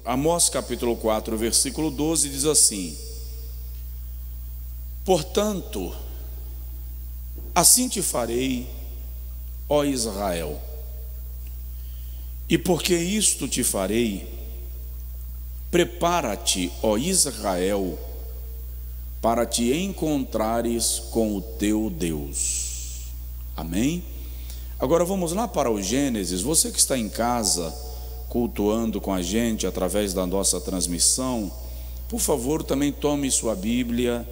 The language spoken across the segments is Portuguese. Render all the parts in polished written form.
Amós capítulo 4, versículo 12 diz assim: portanto, assim te farei, ó Israel, e porque isto te farei, prepara-te, ó Israel, para te encontrares com o teu Deus. Amém? Agora vamos lá para o Gênesis. Você que está em casa cultuando com a gente através da nossa transmissão, por favor, também tome sua Bíblia,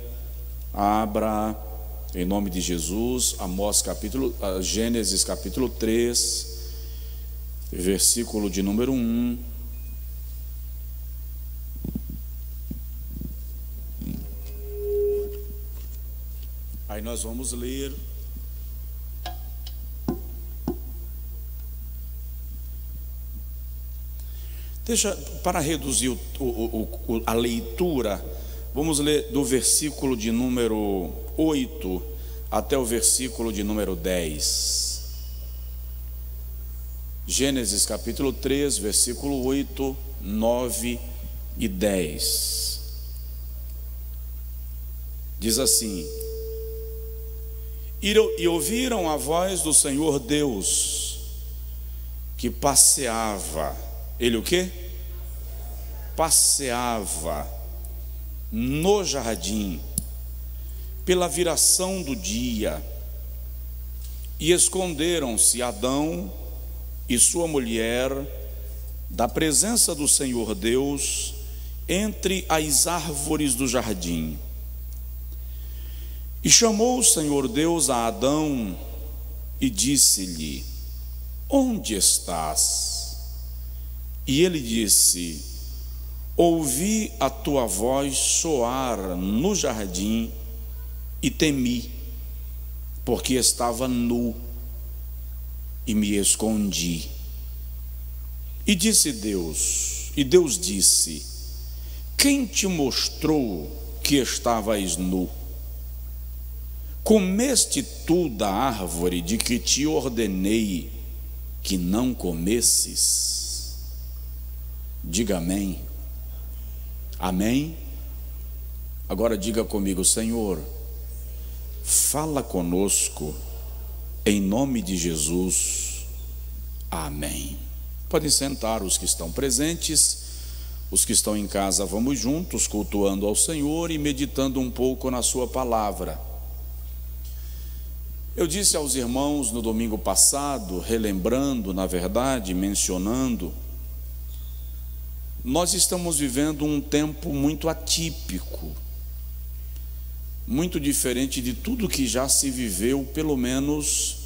abra em nome de Jesus, Gênesis capítulo 3, versículo de número 1. Aí nós vamos ler para reduzir a leitura, vamos ler do versículo de número 8 até o versículo de número 10. Gênesis capítulo 3, versículo 8, 9 e 10. Diz assim: e ouviram a voz do Senhor Deus, que passeava. Ele o quê? Passeava no jardim pela viração do dia, e esconderam-se Adão e sua mulher da presença do Senhor Deus entre as árvores do jardim. E chamou o Senhor Deus a Adão e disse-lhe: onde estás? E ele disse: ouvi a tua voz soar no jardim e temi, porque estava nu e me escondi. E Deus disse: quem te mostrou que estavas nu? Comeste tu da árvore de que te ordenei que não comesses? Diga amém. Amém? Agora diga comigo: Senhor, fala conosco, em nome de Jesus. Amém. Podem sentar os que estão presentes, os que estão em casa, vamos juntos cultuando ao Senhor e meditando um pouco na sua palavra. Eu disse aos irmãos no domingo passado, relembrando, na verdade, mencionando, nós estamos vivendo um tempo muito atípico, muito diferente de tudo que já se viveu, pelo menos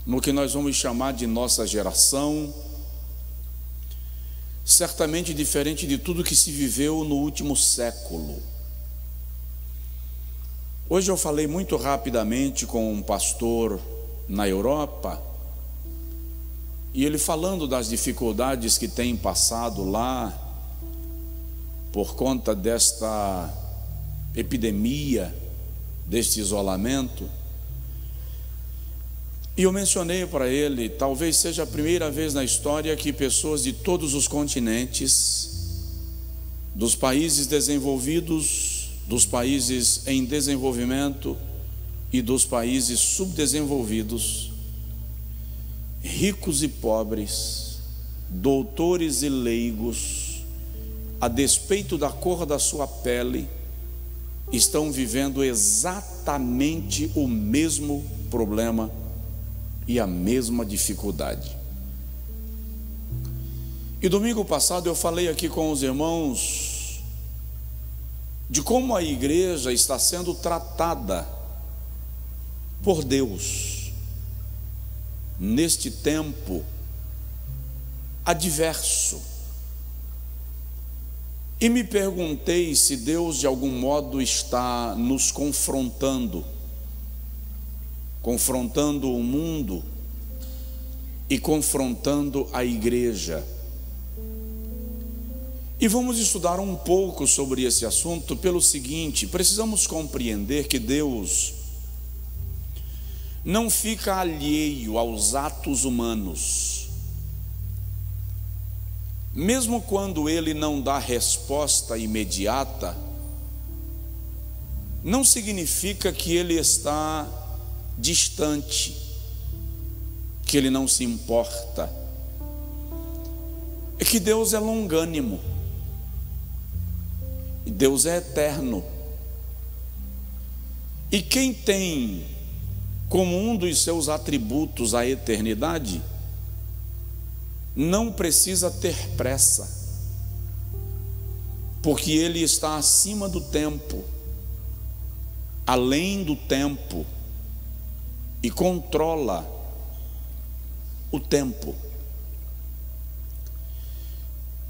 no que nós vamos chamar de nossa geração, certamente diferente de tudo que se viveu no último século. Hoje eu falei muito rapidamente com um pastor na Europa, e ele falando das dificuldades que tem passado lá por conta desta epidemia, deste isolamento. E eu mencionei para ele, talvez seja a primeira vez na história que pessoas de todos os continentes, dos países desenvolvidos, dos países em desenvolvimento e dos países subdesenvolvidos, ricos e pobres, doutores e leigos, a despeito da cor da sua pele, estão vivendo exatamente o mesmo problema e a mesma dificuldade. E domingo passado eu falei aqui com os irmãos de como a igreja está sendo tratada por Deus neste tempo adverso. E me perguntei se Deus de algum modo está nos confrontando o mundo e confrontando a igreja. E vamos estudar um pouco sobre esse assunto pelo seguinte: precisamos compreender que Deus não fica alheio aos atos humanos. mesmo quando ele não dá resposta imediata, não significa que ele está distante, que ele não se importa. É que Deus é longânimo, e Deus é eterno. E quem tem como um dos seus atributos a eternidade, não precisa ter pressa, porque Ele está acima do tempo, além do tempo, e controla o tempo.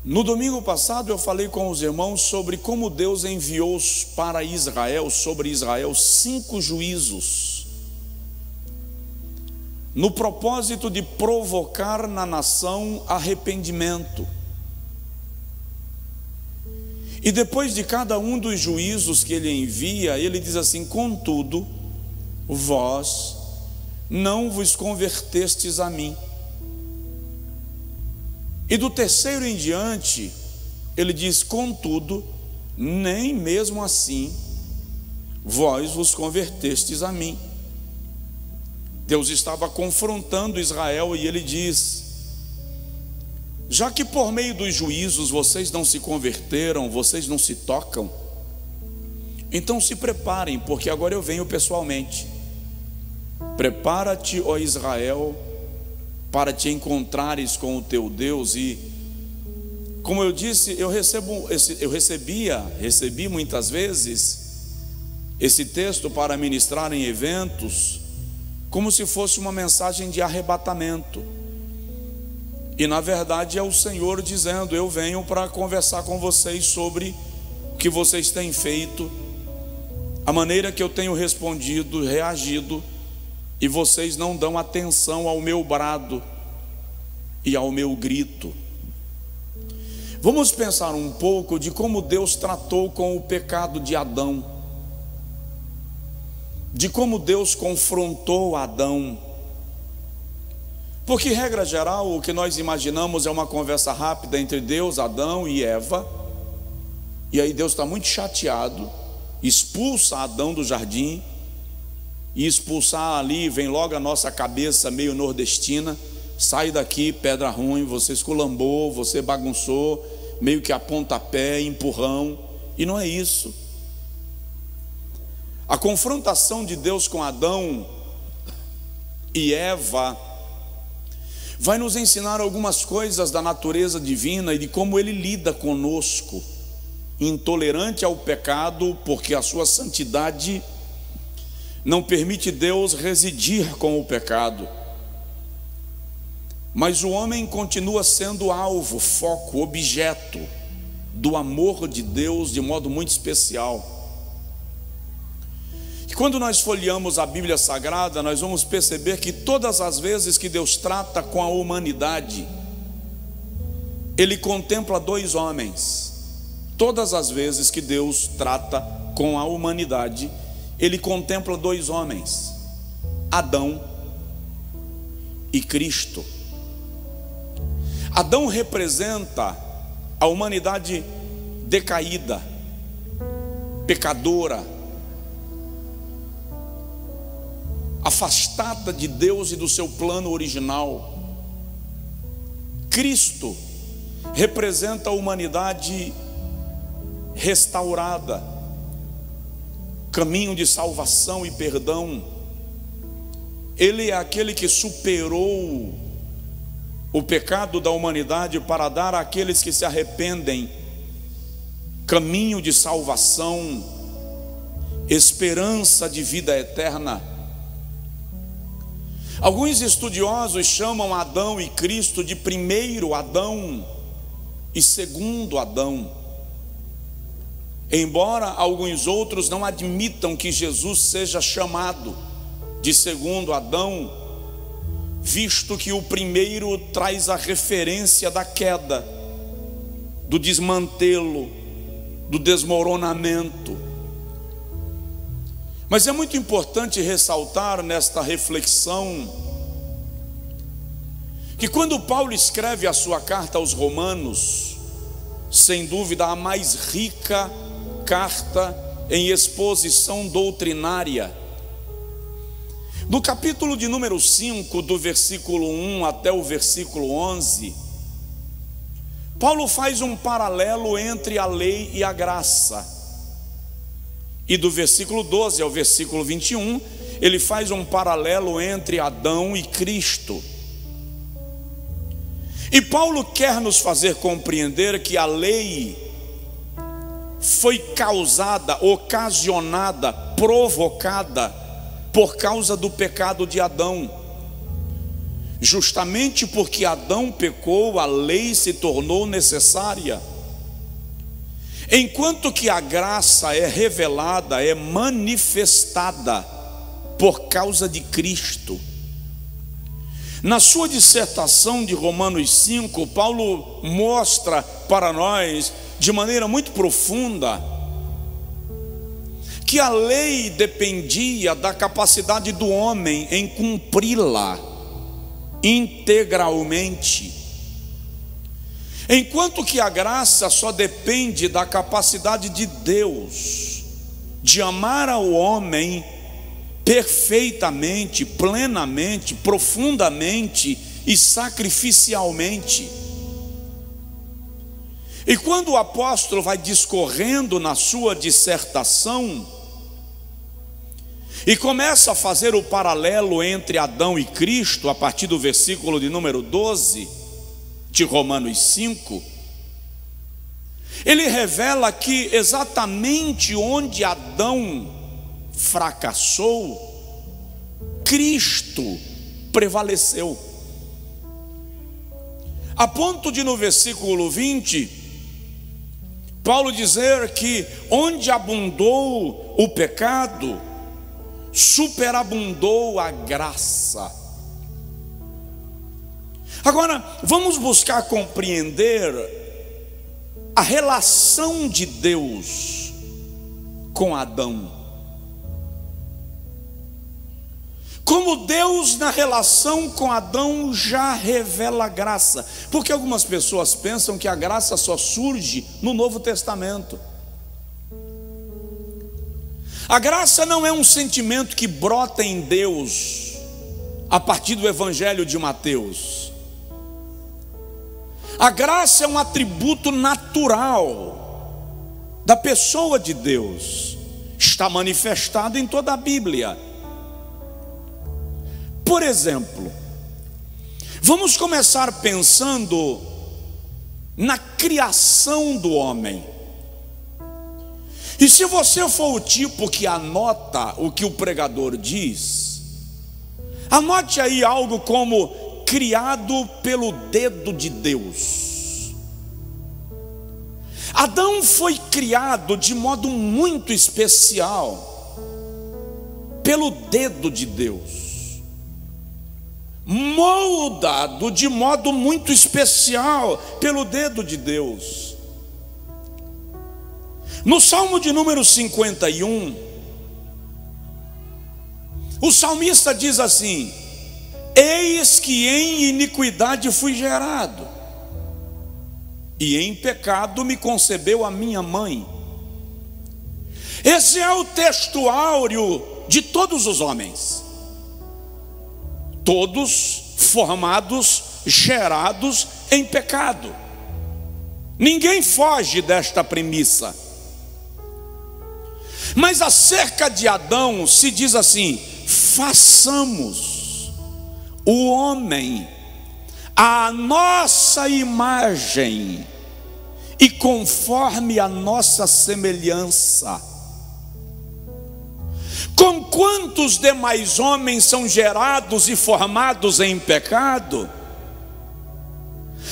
No domingo passado eu falei com os irmãos sobre como Deus enviou para Israel, sobre Israel, 5 juízos, no propósito de provocar na nação arrependimento. E depois de cada um dos juízos que ele envia, ele diz assim: contudo, vós não vos convertestes a mim. E do terceiro em diante, ele diz: contudo, nem mesmo assim vós vos convertestes a mim. Deus estava confrontando Israel e ele diz: já que por meio dos juízos vocês não se converteram, vocês não se tocam, então se preparem, porque agora eu venho pessoalmente. Prepara-te, ó Israel, para te encontrares com o teu Deus. E como eu disse, recebi muitas vezes esse texto para ministrar em eventos, como se fosse uma mensagem de arrebatamento. E na verdade é o Senhor dizendo: eu venho para conversar com vocês sobre o que vocês têm feito, a maneira que eu tenho respondido, reagido, e vocês não dão atenção ao meu brado e ao meu grito. Vamos pensar um pouco de como Deus tratou com o pecado de Adão, de como Deus confrontou Adão. Porque, regra geral, o que nós imaginamos é uma conversa rápida entre Deus, Adão e Eva, e aí Deus está muito chateado, expulsa Adão do jardim. E expulsar ali, vem logo a nossa cabeça meio nordestina: sai daqui, pedra ruim, você esculambou, você bagunçou, meio que a pontapé, empurrão. E não é isso. A confrontação de Deus com Adão e Eva vai nos ensinar algumas coisas da natureza divina e de como Ele lida conosco, intolerante ao pecado, porque a sua santidade não permite Deus residir com o pecado. Mas o homem continua sendo alvo, foco, objeto do amor de Deus de modo muito especial. E quando nós folheamos a Bíblia Sagrada, nós vamos perceber que todas as vezes que Deus trata com a humanidade, Ele contempla 2 homens. Todas as vezes que Deus trata com a humanidade, Ele contempla 2 homens: Adão e Cristo. Adão representa a humanidade decaída, pecadora, afastada de Deus e do seu plano original. Cristo representa a humanidade restaurada, caminho de salvação e perdão. Ele é aquele que superou o pecado da humanidade para dar àqueles que se arrependem caminho de salvação, esperança de vida eterna. Alguns estudiosos chamam Adão e Cristo de primeiro Adão e segundo Adão, embora alguns outros não admitam que Jesus seja chamado de segundo Adão, visto que o primeiro traz a referência da queda, do desmantelo, do desmoronamento. Mas é muito importante ressaltar nesta reflexão que quando Paulo escreve a sua carta aos Romanos, sem dúvida a mais rica carta em exposição doutrinária, no capítulo de número 5, do versículo 1 até o versículo 11, Paulo faz um paralelo entre a lei e a graça. E do versículo 12 ao versículo 21, ele faz um paralelo entre Adão e Cristo. E Paulo quer nos fazer compreender que a lei foi causada, ocasionada, provocada por causa do pecado de Adão. Justamente porque Adão pecou, a lei se tornou necessária. Enquanto que a graça é revelada, é manifestada por causa de Cristo. Na sua dissertação de Romanos 5, Paulo mostra para nós, de maneira muito profunda, que a lei dependia da capacidade do homem em cumpri-la integralmente, enquanto que a graça só depende da capacidade de Deus de amar ao homem perfeitamente, plenamente, profundamente e sacrificialmente. E quando o apóstolo vai discorrendo na sua dissertação e começa a fazer o paralelo entre Adão e Cristo, a partir do versículo de número 12 de Romanos 5, ele revela que exatamente onde Adão fracassou, Cristo prevaleceu. A ponto de no versículo 20, Paulo dizer que onde abundou o pecado, superabundou a graça. Agora, vamos buscar compreender a relação de Deus com Adão. Como Deus na relação com Adão já revela a graça. Porque algumas pessoas pensam que a graça só surge no Novo Testamento. A graça não é um sentimento que brota em Deus a partir do Evangelho de Mateus. A graça é um atributo natural da pessoa de Deus. Está manifestado em toda a Bíblia. Por exemplo, vamos começar pensando na criação do homem. E se você for o tipo que anota o que o pregador diz, anote aí algo como criado pelo dedo de Deus. Adão foi criado de modo muito especial pelo dedo de Deus, moldado de modo muito especial pelo dedo de Deus. No Salmo de número 51, o salmista diz assim: eis que em iniquidade fui gerado, e em pecado me concebeu a minha mãe. Esse é o textuário de todos os homens, todos formados, gerados em pecado. Ninguém foge desta premissa. Mas acerca de Adão se diz assim: façamos o homem à nossa imagem e conforme a nossa semelhança. Com quantos demais homens são gerados e formados em pecado?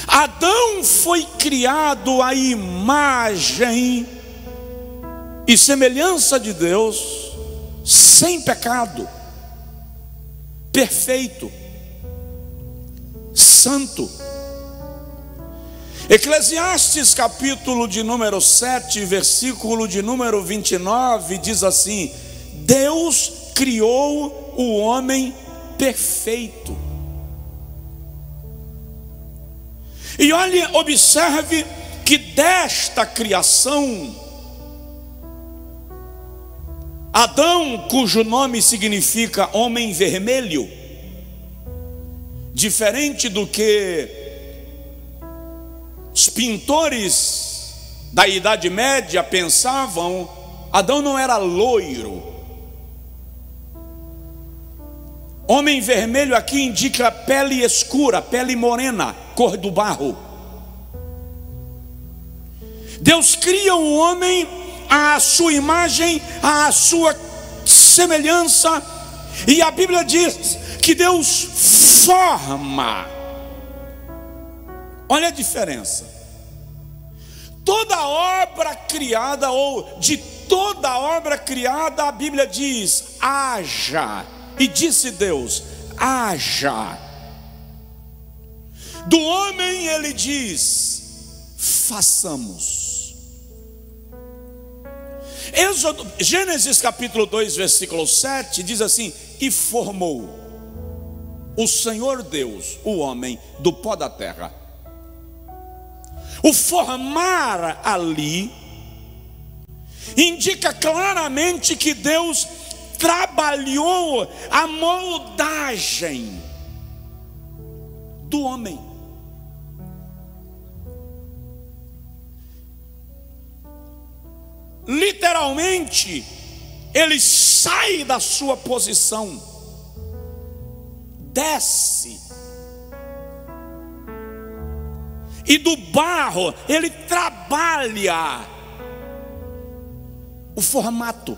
Adão foi criado à imagem e semelhança de Deus, sem pecado, perfeito, santo. Eclesiastes capítulo de número 7, versículo de número 29, diz assim: Deus criou o homem perfeito. E olhe, observe que desta criação, Adão, cujo nome significa homem vermelho, diferente do que os pintores da Idade Média pensavam, Adão não era loiro. Homem vermelho aqui indica pele escura, pele morena, cor do barro. Deus cria o homem à sua imagem, à sua semelhança, e a Bíblia diz que Deus forma. Olha a diferença. Toda obra criada, ou de toda obra criada, a Bíblia diz: haja. E disse Deus: haja. Do homem ele diz: façamos. Gênesis capítulo 2, versículo 7 diz assim: e formou o Senhor Deus o homem do pó da terra. O formar ali indica claramente que Deus trabalhou a moldagem do homem. Literalmente, ele sai da sua posição, desce, e do barro ele trabalha o formato.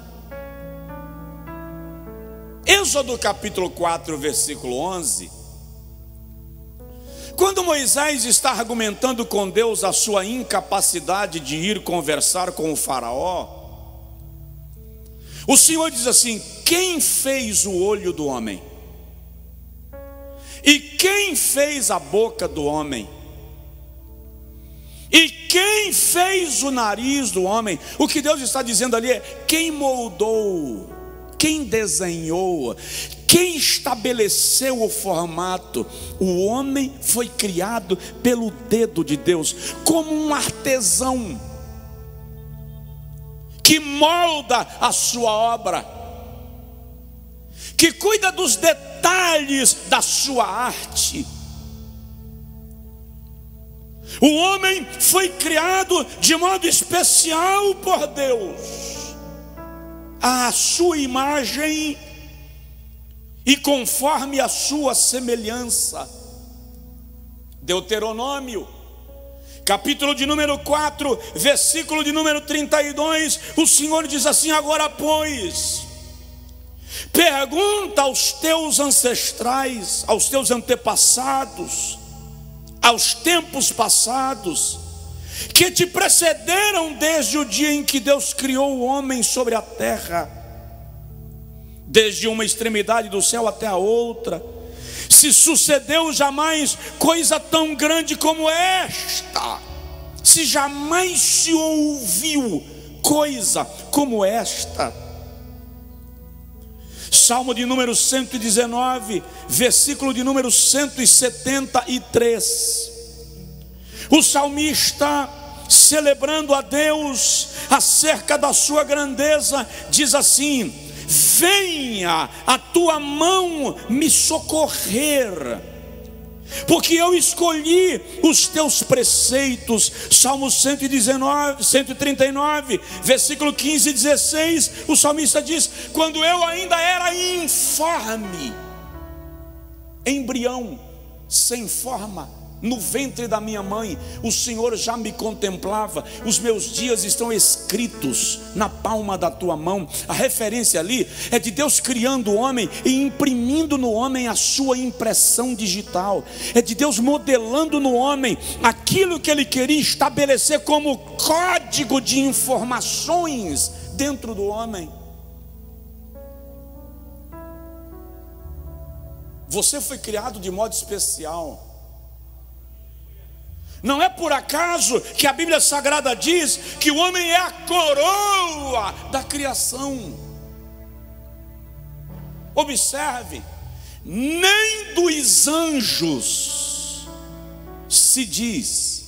Êxodo capítulo 4, versículo 11. Quando Moisés está argumentando com Deus a sua incapacidade de ir conversar com o faraó, o Senhor diz assim: quem fez o olho do homem? E quem fez a boca do homem? E quem fez o nariz do homem? O que Deus está dizendo ali é: quem moldou, quem desenhou, quem estabeleceu o formato? O homem foi criado pelo dedo de Deus, como um artesão que molda a sua obra, que cuida dos detalhes da sua arte. O homem foi criado de modo especial por Deus, à sua imagem e conforme a sua semelhança. Deuteronômio, capítulo de número 4, versículo de número 32, o Senhor diz assim: agora pois, pergunta aos teus ancestrais, aos teus antepassados, aos tempos passados, que te precederam desde o dia em que Deus criou o homem sobre a terra, desde uma extremidade do céu até a outra, se sucedeu jamais coisa tão grande como esta, se jamais se ouviu coisa como esta. Salmo de número 119, versículo de número 173. O salmista, celebrando a Deus acerca da sua grandeza, diz assim: venha a tua mão me socorrer, porque eu escolhi os teus preceitos. Salmo 139, versículo 15 e 16, o salmista diz: quando eu ainda era informe, embrião, sem forma, no ventre da minha mãe, o Senhor já me contemplava. Os meus dias estão escritos na palma da tua mão. A referência ali é de Deus criando o homem e imprimindo no homem a sua impressão digital. É de Deus modelando no homem aquilo que ele queria estabelecer como código de informações dentro do homem. Você foi criado de modo especial. Não é por acaso que a Bíblia Sagrada diz que o homem é a coroa da criação. Observe, nem dos anjos se diz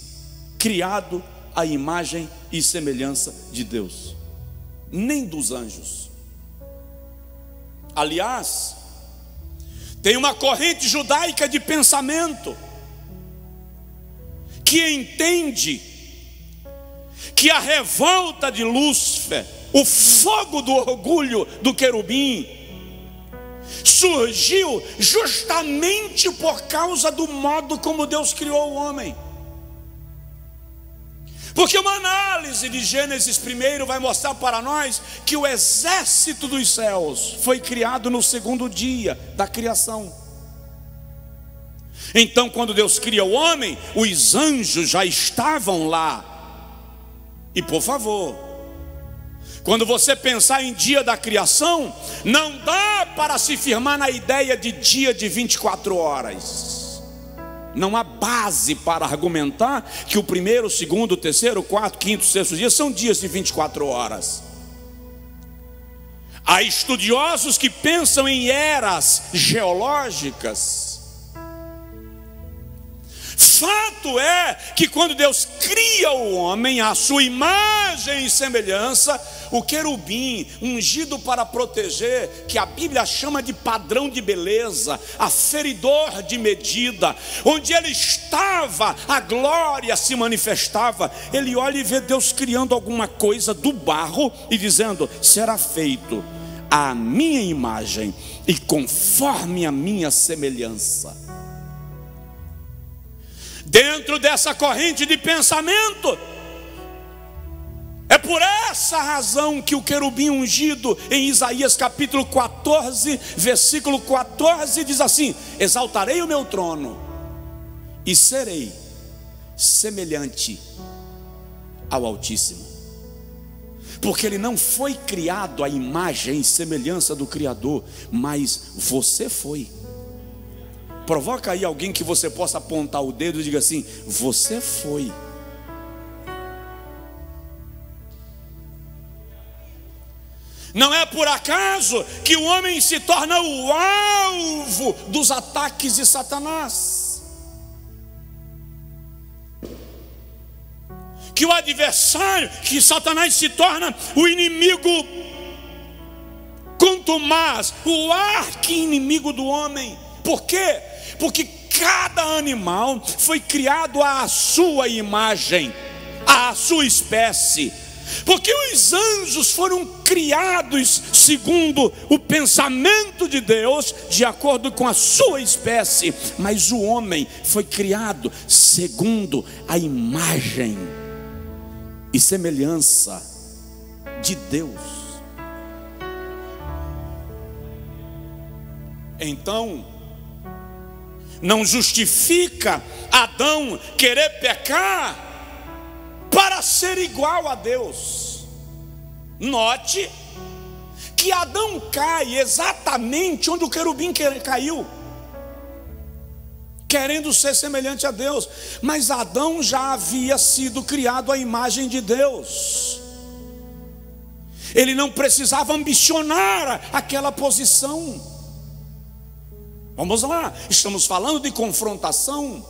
criado à imagem e semelhança de Deus, nem dos anjos. Aliás, tem uma corrente judaica de pensamento que entende que a revolta de Lúcifer, o fogo do orgulho do querubim, surgiu justamente por causa do modo como Deus criou o homem. Porque uma análise de Gênesis 1 vai mostrar para nós que o exército dos céus foi criado no segundo dia da criação. Então, quando Deus cria o homem, os anjos já estavam lá. E por favor, quando você pensar em dia da criação, não dá para se firmar na ideia de dia de 24 horas. Não há base para argumentar que o primeiro, o segundo, o terceiro, o quarto, quinto, sexto dia são dias de 24 horas. Há estudiosos que pensam em eras geológicas. Fato é que quando Deus cria o homem à sua imagem e semelhança, o querubim ungido para proteger, que a Bíblia chama de padrão de beleza, aferidor de medida, onde ele estava, a glória se manifestava. Ele olha e vê Deus criando alguma coisa do barro e dizendo: será feito à minha imagem e conforme a minha semelhança. Dentro dessa corrente de pensamento, é por essa razão que o querubim ungido em Isaías capítulo 14, versículo 14 diz assim: exaltarei o meu trono e serei semelhante ao Altíssimo. Porque ele não foi criado à imagem e semelhança do Criador, mas você foi. Provoca aí alguém que você possa apontar o dedo e diga assim: você foi. Não é por acaso que o homem se torna o alvo dos ataques de Satanás, que o adversário, que Satanás se torna o inimigo contumaz, o arqui-inimigo do homem. Por quê? Porque cada animal foi criado à sua imagem, à sua espécie. Porque os anjos foram criados segundo o pensamento de Deus, de acordo com a sua espécie. Mas o homem foi criado segundo a imagem e semelhança de Deus. Então, não justifica Adão querer pecar para ser igual a Deus. Note que Adão cai exatamente onde o querubim caiu, querendo ser semelhante a Deus. Mas Adão já havia sido criado à imagem de Deus. Ele não precisava ambicionar aquela posição. Vamos lá, estamos falando de confrontação.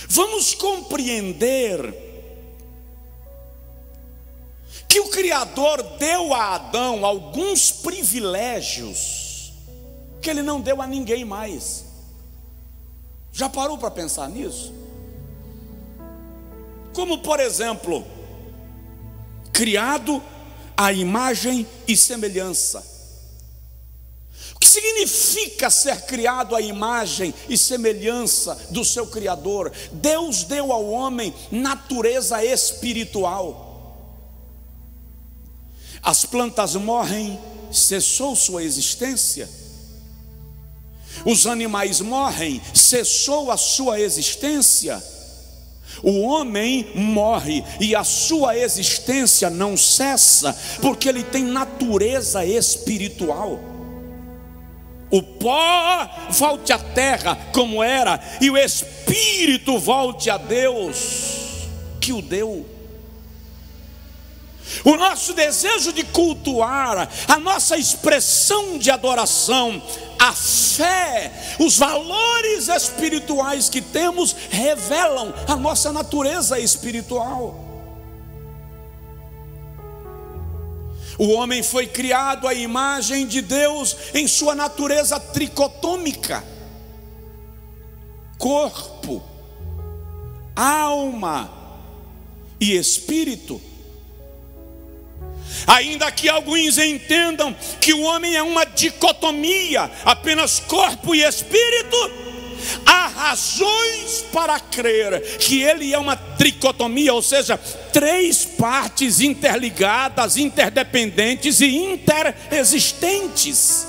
Vamos compreender que o Criador deu a Adão alguns privilégios que ele não deu a ninguém mais. Já parou para pensar nisso? Como, por exemplo, criado à imagem e semelhança. O que significa ser criado à imagem e semelhança do seu Criador? Deus deu ao homem natureza espiritual. As plantas morrem, cessou sua existência. Os animais morrem, cessou a sua existência. O homem morre e a sua existência não cessa, porque ele tem natureza espiritual. O pó volte à terra como era, e o espírito volte a Deus que o deu. o nosso desejo de cultuar, a nossa expressão de adoração, a fé, os valores espirituais que temos revelam a nossa natureza espiritual. O homem foi criado à imagem de Deus em sua natureza tricotômica: corpo, alma e espírito. Ainda que alguns entendam que o homem é uma dicotomia, apenas corpo e espírito, há razões para crer que ele é uma tricotomia, ou seja, três partes interligadas, interdependentes e interexistentes.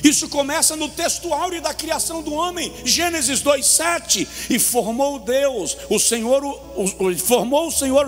Isso começa no texto áureo da criação do homem, Gênesis 2:7. E formou o Senhor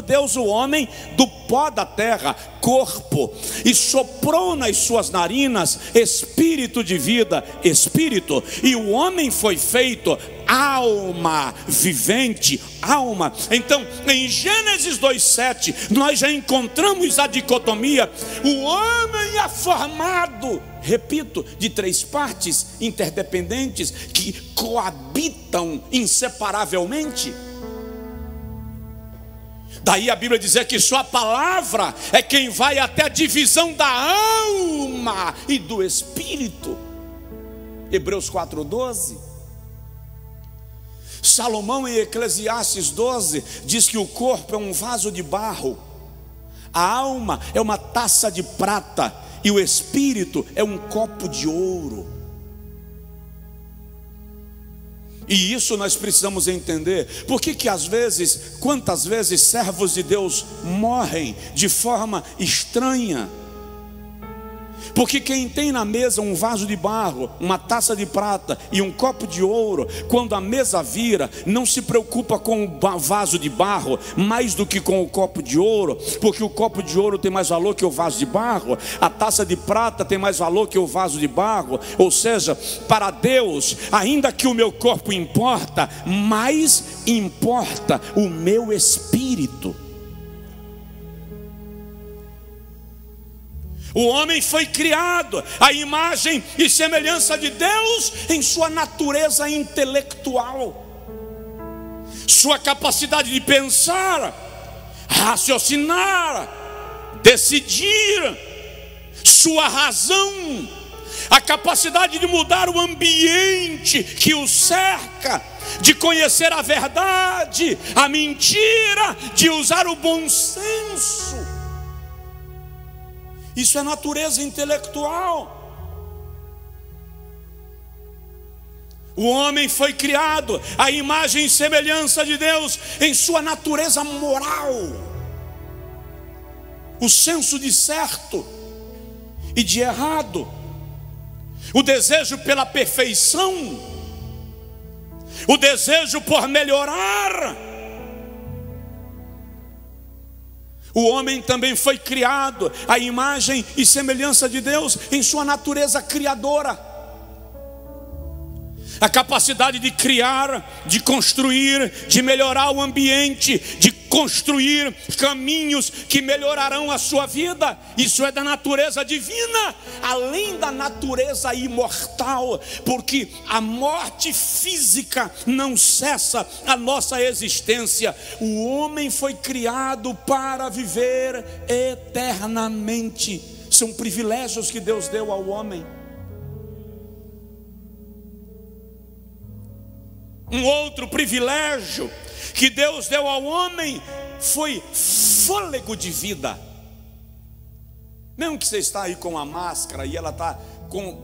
Deus o homem do pó da terra, corpo, e soprou nas suas narinas espírito de vida, espírito, e o homem foi feito alma vivente, alma. Então, em Gênesis 2:7, nós já encontramos a dicotomia. O homem é formado, repito, de três partes interdependentes que coabitam inseparavelmente. Daí a Bíblia dizer que só a palavra é quem vai até a divisão da alma e do espírito. Hebreus 4:12. Salomão, em Eclesiastes 12, diz que o corpo é um vaso de barro, a alma é uma taça de prata e o espírito é um copo de ouro. E isso nós precisamos entender. Por que às vezes, quantas vezes servos de Deus morrem de forma estranha? Porque quem tem na mesa um vaso de barro, uma taça de prata e um copo de ouro, quando a mesa vira, não se preocupa com o vaso de barro mais do que com o copo de ouro, porque o copo de ouro tem mais valor que o vaso de barro, a taça de prata tem mais valor que o vaso de barro. Ou seja, para Deus, ainda que o meu corpo importa, mais importa o meu espírito. O homem foi criado à imagem e semelhança de Deus em sua natureza intelectual, sua capacidade de pensar, raciocinar, decidir, sua razão, a capacidade de mudar o ambiente que o cerca, de conhecer a verdade, a mentira, de usar o bom senso. Isso é natureza intelectual. O homem foi criado à imagem e semelhança de Deus em sua natureza moral, o senso de certo e de errado, o desejo pela perfeição, o desejo por melhorar. O homem também foi criado à imagem e semelhança de Deus em sua natureza criadora. A capacidade de criar, de construir, de melhorar o ambiente, de construir caminhos que melhorarão a sua vida. Isso é da natureza divina, além da natureza imortal, porque a morte física não cessa a nossa existência. O homem foi criado para viver eternamente. São privilégios que Deus deu ao homem. Um outro privilégio que Deus deu ao homem foi fôlego de vida. Mesmo que você está aí com a máscara e ela está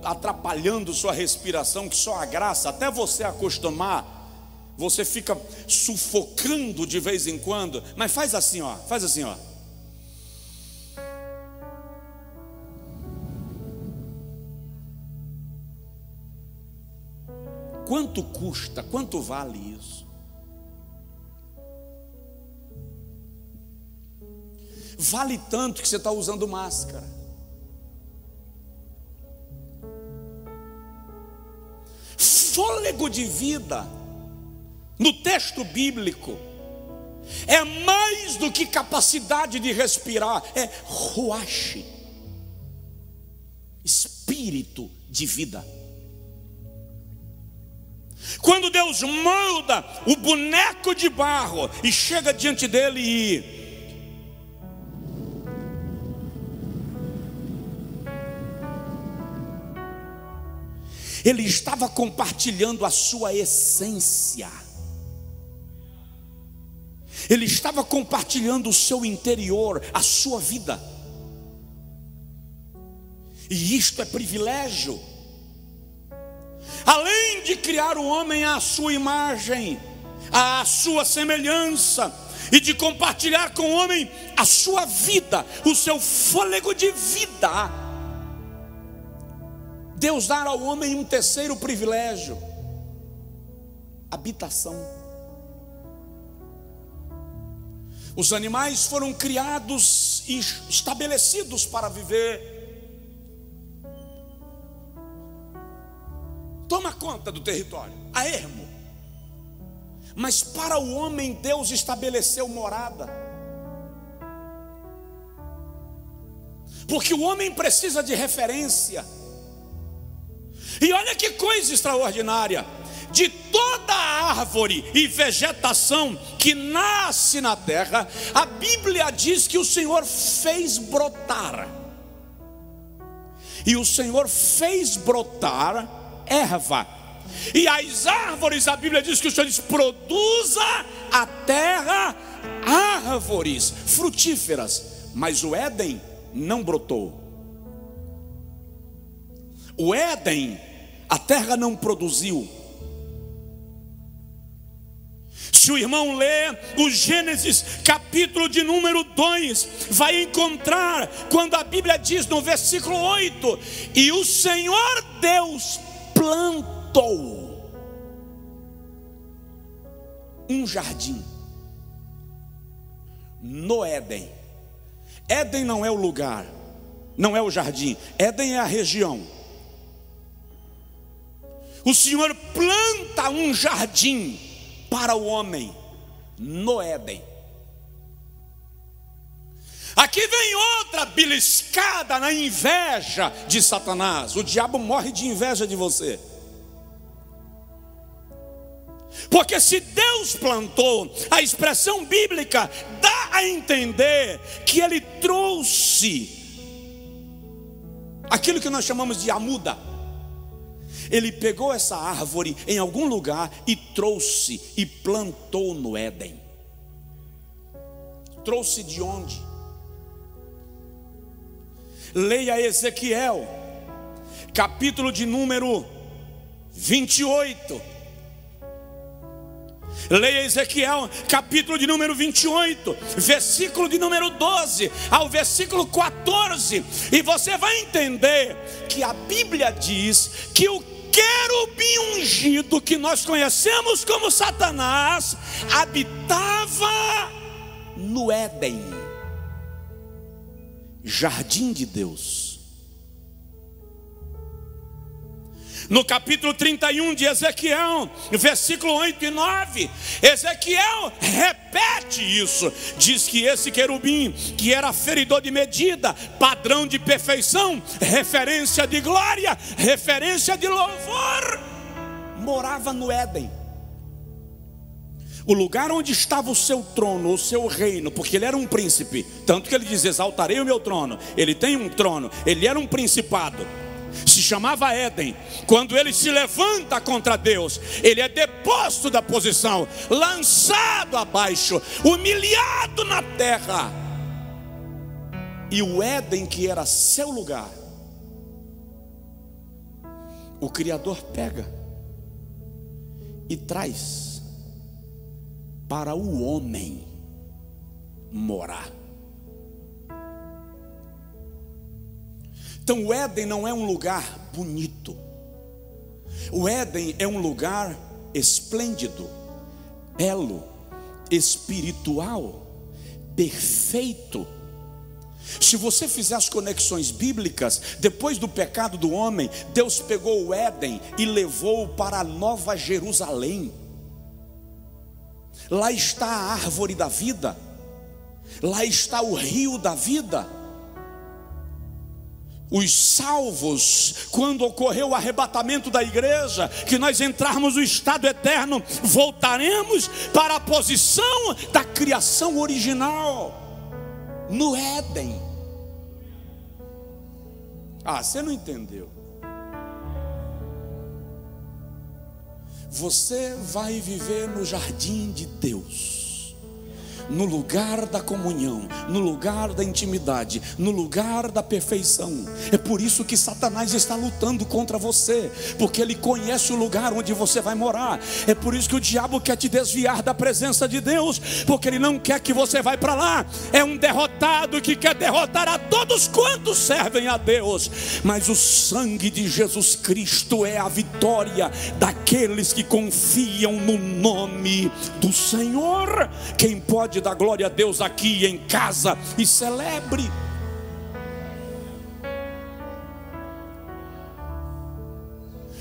atrapalhando sua respiração, que só a graça, até você acostumar, você fica sufocando de vez em quando. Mas faz assim, ó, faz assim, ó. Quanto custa? Quanto vale isso? Vale tanto que você está usando máscara. Fôlego de vida, no texto bíblico, é mais do que capacidade de respirar, é ruach, espírito de vida. Quando Deus molda o boneco de barro e chega diante dele e ele estava compartilhando a sua essência, ele estava compartilhando o seu interior, a sua vida. E isto é privilégio. Além de criar o homem à sua imagem, à sua semelhança, e de compartilhar com o homem a sua vida, o seu fôlego de vida, Deus dá ao homem um terceiro privilégio: habitação. Os animais foram criados e estabelecidos para viver. Toma conta do território, a ermo. Mas para o homem Deus estabeleceu morada. Porque o homem precisa de referência. E olha que coisa extraordinária: de toda árvore e vegetação que nasce na terra, a Bíblia diz que o Senhor fez brotar. E o Senhor fez brotar erva. E as árvores, a Bíblia diz que o Senhor diz: produza a terra árvores frutíferas. Mas o Éden não brotou. O Éden, a terra não produziu. Se o irmão lê o Gênesis capítulo de número 2, vai encontrar quando a Bíblia diz no versículo 8: e o Senhor Deus plantou um jardim no Éden. Éden não é o lugar, não é o jardim. Éden é a região. O Senhor planta um jardim para o homem no Éden. Aqui vem outra beliscada na inveja de Satanás. O diabo morre de inveja de você. Porque se Deus plantou, a expressão bíblica dá a entender que ele trouxe aquilo que nós chamamos de amuda. Ele pegou essa árvore em algum lugar e trouxe e plantou no Éden. Trouxe de onde? Leia Ezequiel, capítulo de número 28. Leia Ezequiel, capítulo de número 28, versículo de número 12 ao versículo 14. E você vai entender que a Bíblia diz que o querubim ungido, que nós conhecemos como Satanás, habitava no Éden, jardim de Deus. No capítulo 31 de Ezequiel, versículo 8 e 9, Ezequiel repete isso. Diz que esse querubim, que era feridor de medida, padrão de perfeição, referência de glória, referência de louvor, morava no Éden. O lugar onde estava o seu trono, o seu reino, porque ele era um príncipe. Tanto que ele diz: exaltarei o meu trono. Ele tem um trono, ele era um principado. Se chamava Éden. Quando ele se levanta contra Deus, ele é deposto da posição, lançado abaixo, humilhado na terra. E o Éden, que era seu lugar, o Criador pega e traz para o homem morar. Então o Éden não é um lugar bonito. O Éden é um lugar esplêndido, belo, espiritual, perfeito. Se você fizer as conexões bíblicas, depois do pecado do homem, Deus pegou o Éden e levou-o para a Nova Jerusalém. lá está a árvore da vida, lá está o rio da vida. Os salvos, quando ocorreu o arrebatamento da igreja, que nós entrarmos no estado eterno, voltaremos para a posição da criação original, no Éden. Ah, você não entendeu. Você vai viver no jardim de Deus, no lugar da comunhão, no lugar da intimidade, no lugar da perfeição. É por isso que Satanás está lutando contra você, porque ele conhece o lugar onde você vai morar. É por isso que o diabo quer te desviar da presença de Deus, porque ele não quer que você vá para lá. É um derrotado que quer derrotar a todos quantos servem a Deus. Mas o sangue de Jesus Cristo é a vitória daqueles que confiam no nome do Senhor. Quem pode dar glória a Deus aqui em casa e celebre?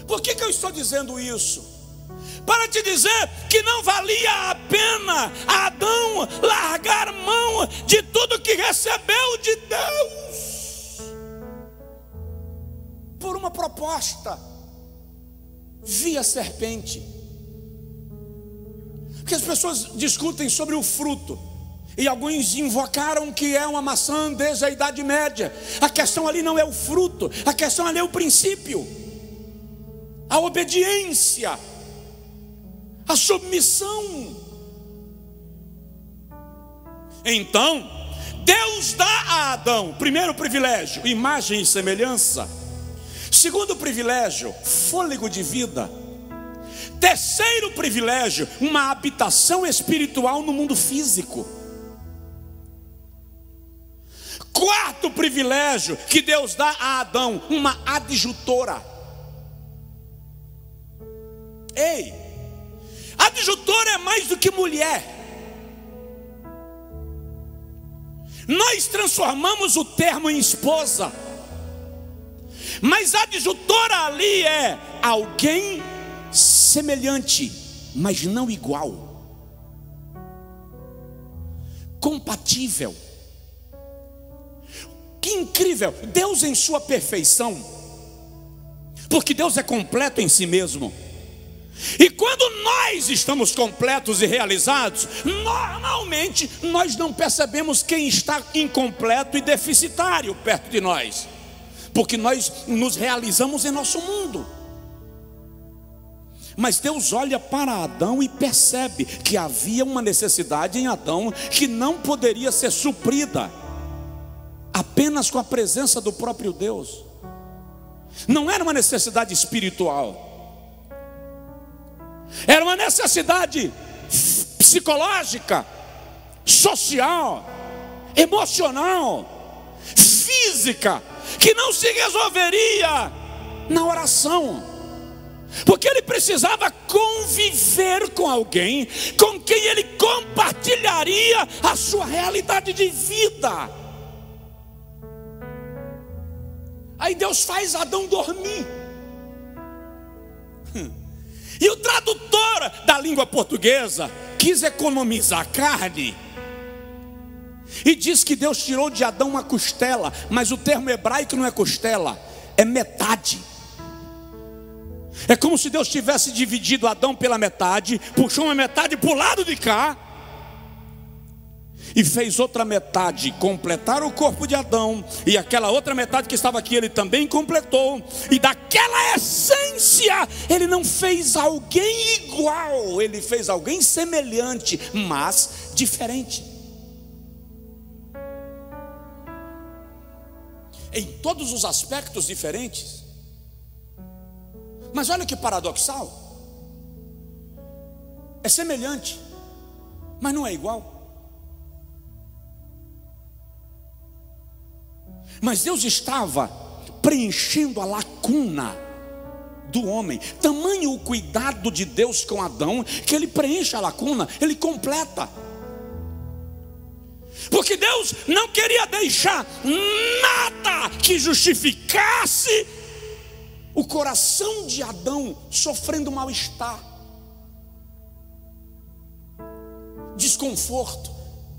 Por que eu estou dizendo isso? Para te dizer que não valia a pena Adão largar mão de tudo que recebeu de Deus por uma proposta via serpente. Porque as pessoas discutem sobre o fruto, e alguns invocaram que é uma maçã desde a Idade Média. A questão ali não é o fruto, a questão ali é o princípio, a obediência, a submissão. Então Deus dá a Adão, primeiro privilégio, imagem e semelhança. Segundo privilégio, fôlego de vida. Terceiro privilégio, uma habitação espiritual no mundo físico. Quarto privilégio que Deus dá a Adão, uma adjutora. Ei, adjutora é mais do que mulher. Nós transformamos o termo em esposa, mas adjutora ali é alguém semelhante, mas não igual, compatível. Que incrível! Deus em sua perfeição, porque Deus é completo em si mesmo. E quando nós estamos completos e realizados, normalmente nós não percebemos quem está incompleto e deficitário perto de nós, porque nós nos realizamos em nosso mundo. Mas Deus olha para Adão e percebe que havia uma necessidade em Adão que não poderia ser suprida apenas com a presença do próprio Deus. Não era uma necessidade espiritual, era uma necessidade psicológica, social, emocional, física, que não se resolveria na oração. Porque ele precisava conviver com alguém com quem ele compartilharia a sua realidade de vida. Aí Deus faz Adão dormir. E o tradutor da língua portuguesa quis economizar carne e diz que Deus tirou de Adão uma costela, mas o termo hebraico não é costela, é metade. É como se Deus tivesse dividido Adão pela metade, puxou uma metade para o lado de cá e fez outra metade completar o corpo de Adão, e aquela outra metade que estava aqui ele também completou, e daquela essência ele não fez alguém igual, ele fez alguém semelhante, mas diferente. Em todos os aspectos diferentes. Mas olha que paradoxal, é semelhante, mas não é igual. Mas Deus estava preenchendo a lacuna do homem. Tamanho o cuidado de Deus com Adão, que ele preenche a lacuna, ele completa. Porque Deus não queria deixar nada que justificasse o coração de Adão sofrendo mal-estar. conforto.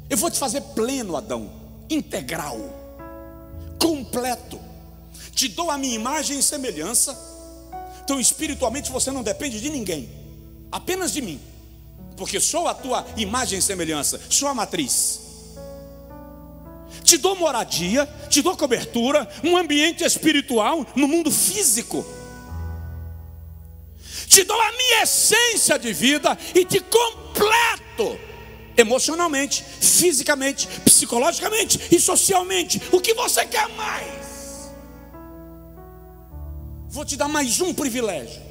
Eu vou te fazer pleno, Adão, integral, completo. Te dou a minha imagem e semelhança. Então espiritualmente você não depende de ninguém, apenas de mim, porque sou a tua imagem e semelhança, sou a matriz. Te dou moradia, te dou cobertura, um ambiente espiritual no mundo físico. Te dou a minha essência de vida e te completo emocionalmente, fisicamente, psicologicamente e socialmente. O que você quer mais? Vou te dar mais um privilégio: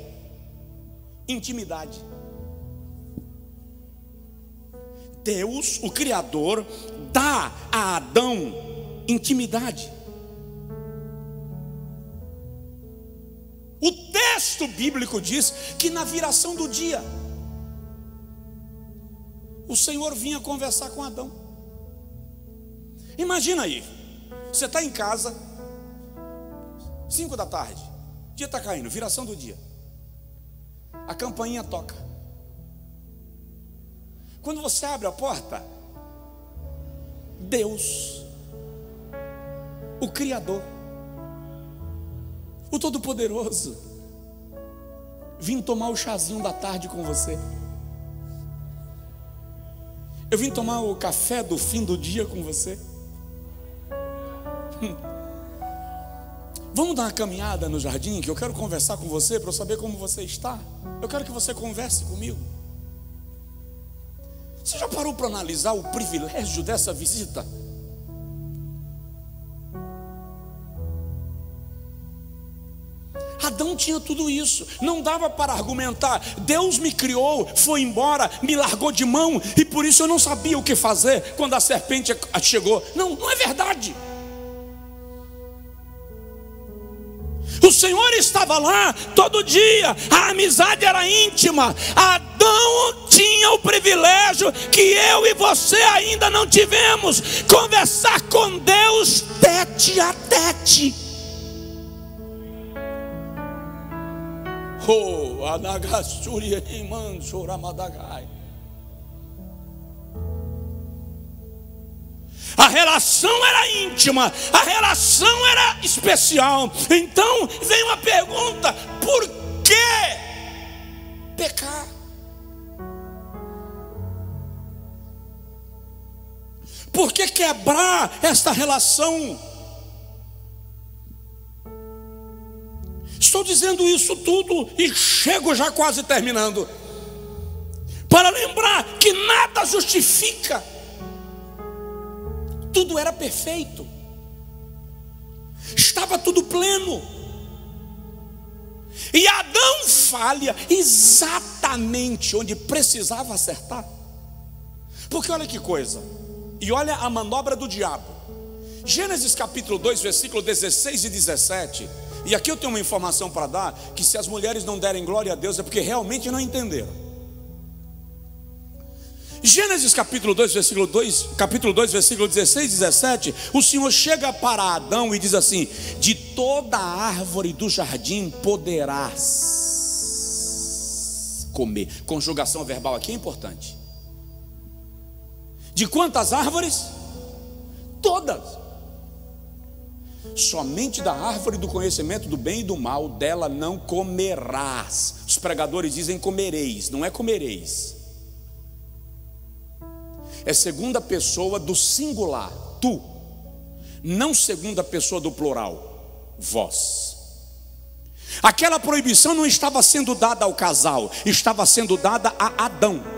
intimidade. Deus, o Criador, dá a Adão intimidade. O texto bíblico diz que na viração do dia, o Senhor vinha conversar com Adão. Imagina aí, você está em casa, 5 da tarde, o dia está caindo, viração do dia, a campainha toca. Quando você abre a porta, Deus, o Criador, o Todo-Poderoso, vim tomar o chazinho da tarde com você. Eu vim tomar o café do fim do dia com você. Vamos dar uma caminhada no jardim, que eu quero conversar com você para eu saber como você está. Eu quero que você converse comigo. Você já parou para analisar o privilégio dessa visita? Adão tinha tudo isso, não dava para argumentar. Deus me criou, foi embora, me largou de mão e por isso eu não sabia o que fazer quando a serpente chegou. Não, não é verdade. O Senhor estava lá todo dia, a amizade era íntima. Adão tinha o privilégio que eu e você ainda não tivemos: conversar com Deus tete a tete. Oh, Anagassuri Iman Choramadagai. A relação era íntima, a relação era especial. Então vem uma pergunta: por que pecar? Por que quebrar esta relação? Estou dizendo isso tudo e chego já quase terminando, para lembrar que nada justifica. Tudo era perfeito, estava tudo pleno, e Adão falha exatamente onde precisava acertar. Porque olha que coisa, e olha a manobra do diabo. Gênesis capítulo 2, versículo 16 e 17. E aqui eu tenho uma informação para dar, que se as mulheres não derem glória a Deus é porque realmente não entenderam. Gênesis capítulo 2, versículo 16 e 17, o Senhor chega para Adão e diz assim: de toda a árvore do jardim poderás comer. Conjugação verbal aqui é importante. De quantas árvores? Todas. Somente da árvore do conhecimento do bem e do mal, dela não comerás. Os pregadores dizem comereis, não é comereis. É segunda pessoa do singular, tu. Não segunda pessoa do plural, vós. Aquela proibição não estava sendo dada ao casal, estava sendo dada a Adão.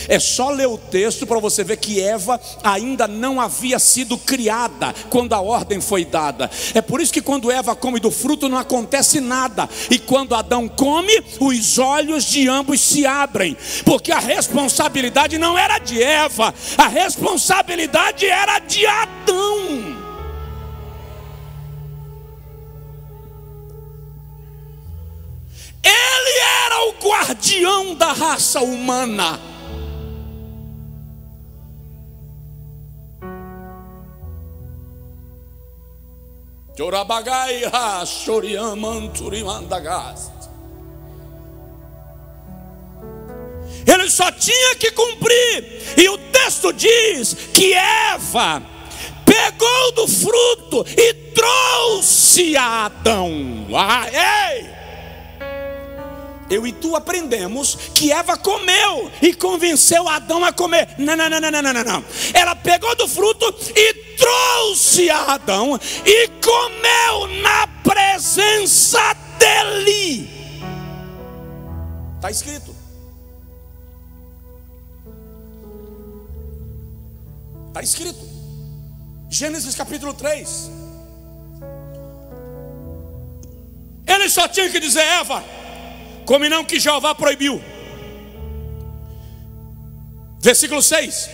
É só ler o texto para você ver que Eva ainda não havia sido criada quando a ordem foi dada. É por isso que quando Eva come do fruto não acontece nada, e quando Adão come, os olhos de ambos se abrem, porque a responsabilidade não era de Eva, a responsabilidade era de Adão. Ele era o guardião da raça humana. Ele ele só tinha que cumprir. E o texto diz que Eva pegou do fruto e trouxe a Adão. Ei! Eu e tu aprendemos que Eva comeu e convenceu Adão a comer. Não. Ela pegou do fruto e trouxe a Adão e comeu na presença dele. Está escrito. Está escrito. Gênesis capítulo 3. Ele só tinha que dizer: Eva, come não, que Jeová proibiu. Versículo 6.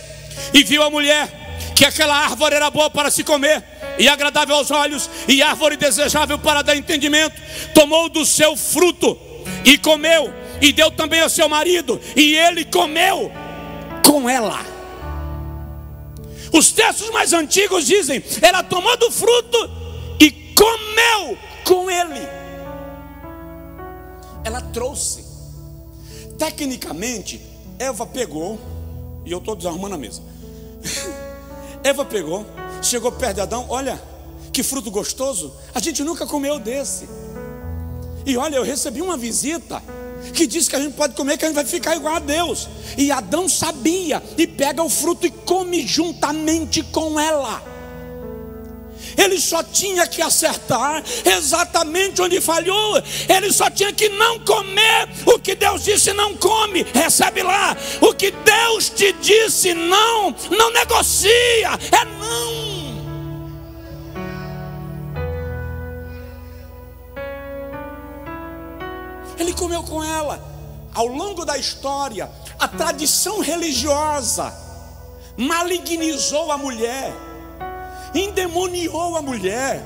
E viu a mulher que aquela árvore era boa para se comer, e agradável aos olhos, e árvore desejável para dar entendimento. Tomou do seu fruto e comeu, e deu também ao seu marido, e ele comeu com ela. Os textos mais antigos dizem: ela tomou do fruto e comeu com ele. Ela trouxe. Tecnicamente, Eva pegou, e eu estou desarrumando a mesa. Eva pegou, chegou perto de Adão: olha, que fruto gostoso, a gente nunca comeu desse. E olha, eu recebi uma visita que diz que a gente pode comer, que a gente vai ficar igual a Deus. E Adão sabia, e pega o fruto e come juntamente com ela. Ele só tinha que acertar exatamente onde falhou. Ele só tinha que não comer o que Deus disse não come. Recebe lá. O que Deus te disse não negocia. É não. Ele comeu com ela. Ao longo da história, a tradição religiosa malignizou a mulher, endemoniou a mulher,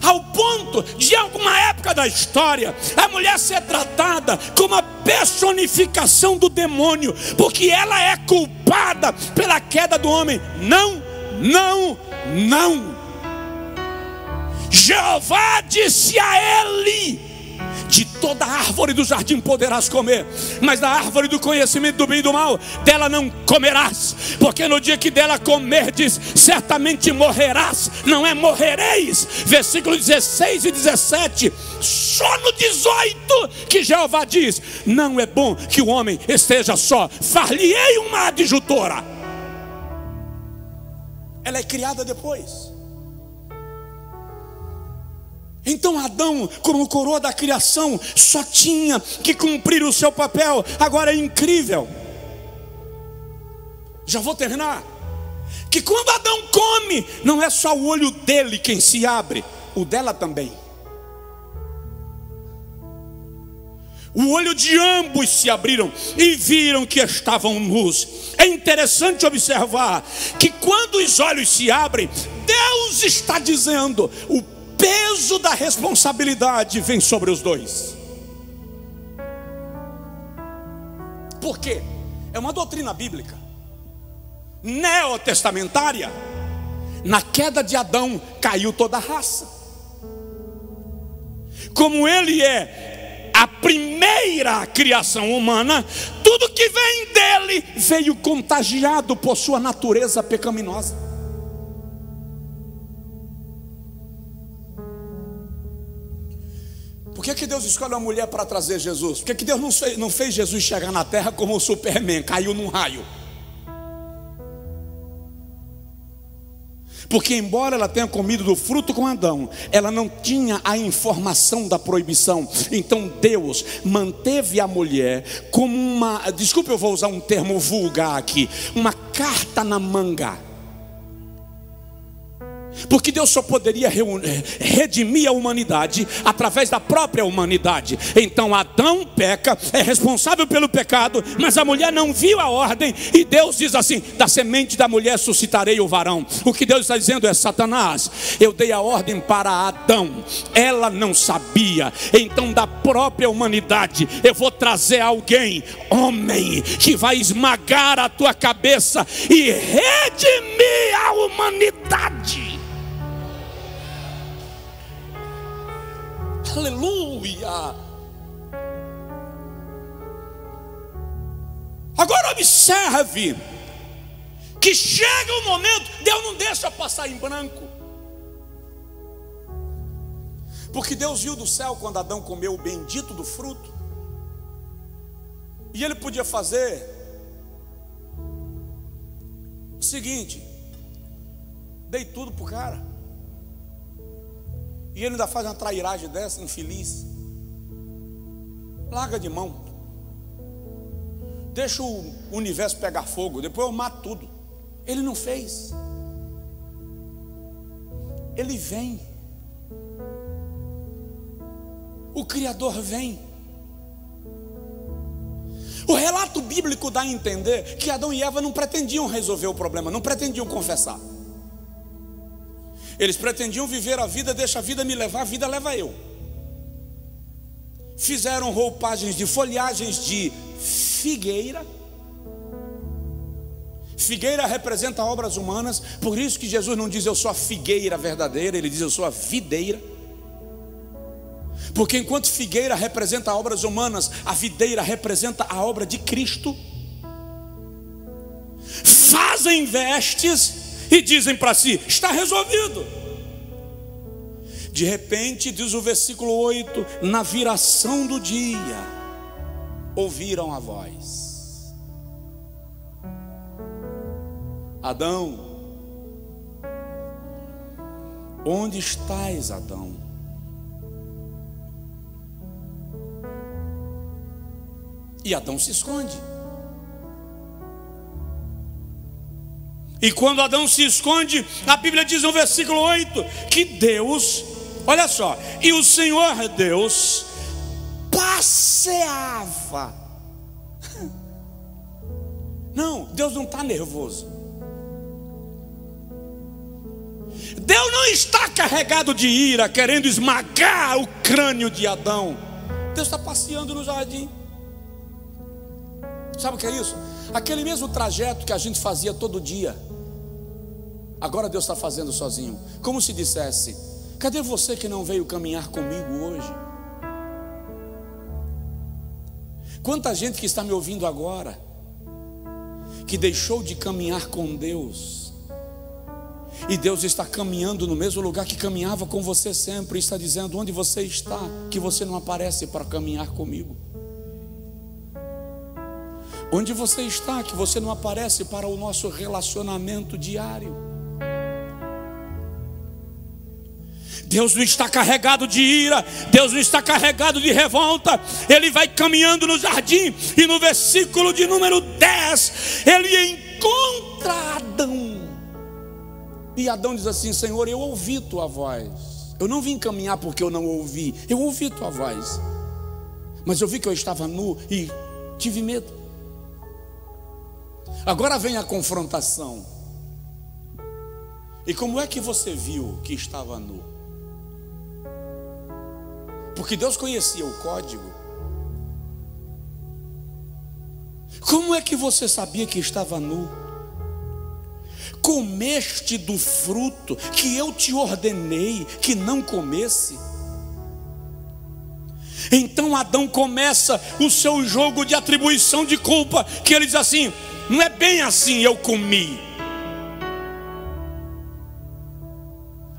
ao ponto de, em alguma época da história, a mulher ser tratada como a personificação do demônio, porque ela é culpada pela queda do homem. Não. Jeová disse a ele: de toda árvore do jardim poderás comer, mas da árvore do conhecimento do bem e do mal, dela não comerás, porque no dia que dela comerdes, certamente morrerás. Não é morrereis. Versículo 16 e 17. Só no 18 que Jeová diz: não é bom que o homem esteja só, far-lhe-ei uma adjutora. Ela é criada depois. Então Adão, como coroa da criação, só tinha que cumprir o seu papel. Agora é incrível, já vou terminar, que quando Adão come, não é só o olho dele quem se abre, o dela também. O olho de ambos se abriram e viram que estavam nus. É interessante observar que quando os olhos se abrem, Deus está dizendo: o peso da responsabilidade vem sobre os dois. Por quê? É uma doutrina bíblica neotestamentária. Na queda de Adão caiu toda a raça. Como ele é a primeira criação humana, tudo que vem dele veio contagiado por sua natureza pecaminosa. Por que Deus escolhe uma mulher para trazer Jesus? Por que Deus não fez Jesus chegar na terra como o Superman, caiu num raio? Porque embora ela tenha comido do fruto com Adão, ela não tinha a informação da proibição. Então Deus manteve a mulher como uma, desculpe, eu vou usar um termo vulgar aqui, uma carta na manga. Porque Deus só poderia redimir a humanidade através da própria humanidade. Então Adão peca, é responsável pelo pecado, mas a mulher não viu a ordem, e Deus diz assim: da semente da mulher suscitarei o varão. O que Deus está dizendo é: Satanás, eu dei a ordem para Adão, ela não sabia, então da própria humanidade eu vou trazer alguém, homem, que vai esmagar a tua cabeça e redimir a humanidade. Aleluia. Agora observe que chega o momento, Deus não deixa passar em branco. Porque Deus viu do céu quando Adão comeu o bendito do fruto. E ele podia fazer o seguinte: dei tudo pro cara. E ele ainda faz uma trairagem dessa, infeliz. Larga de mão. Deixa o universo pegar fogo, depois eu mato tudo. Ele não fez. Ele vem. O Criador vem. O relato bíblico dá a entender que Adão e Eva não pretendiam resolver o problema, não pretendiam confessar. Eles pretendiam viver a vida, deixa a vida me levar, a vida leva eu. Fizeram roupagens de folhagens de figueira. Figueira representa obras humanas, por isso que Jesus não diz eu sou a figueira verdadeira, ele diz eu sou a videira. Porque enquanto figueira representa obras humanas, a videira representa a obra de Cristo. Fazem vestes e dizem para si, está resolvido. De repente, diz o versículo 8, na viração do dia, ouviram a voz. Adão, onde estás, Adão? E Adão se esconde. E quando Adão se esconde, a Bíblia diz no versículo 8 que Deus, olha só, e o Senhor Deus passeava. Não, Deus não está nervoso. Deus não está carregado de ira, querendo esmagar o crânio de Adão. Deus está passeando no jardim. Sabe o que é isso? Aquele mesmo trajeto que a gente fazia todo dia, agora Deus está fazendo sozinho. Como se dissesse, cadê você que não veio caminhar comigo hoje? Quanta gente que está me ouvindo agora, que deixou de caminhar com Deus, e Deus está caminhando no mesmo lugar que caminhava com você sempre, e está dizendo, onde você está, que você não aparece para caminhar comigo? Onde você está, que você não aparece para o nosso relacionamento diário? Deus não está carregado de ira, Deus não está carregado de revolta. Ele vai caminhando no jardim, e no versículo de número 10, ele encontra Adão. E Adão diz assim, Senhor, eu ouvi tua voz. Eu não vim caminhar porque eu não ouvi, eu ouvi tua voz, mas eu vi que eu estava nu e tive medo. Agora vem a confrontação. E como é que você viu que estava nu? Porque Deus conhecia o código. Como é que você sabia que estava nu? Comeste do fruto que eu te ordenei que não comesse? Então Adão começa o seu jogo de atribuição de culpa, que ele diz assim, não é bem assim, eu comi.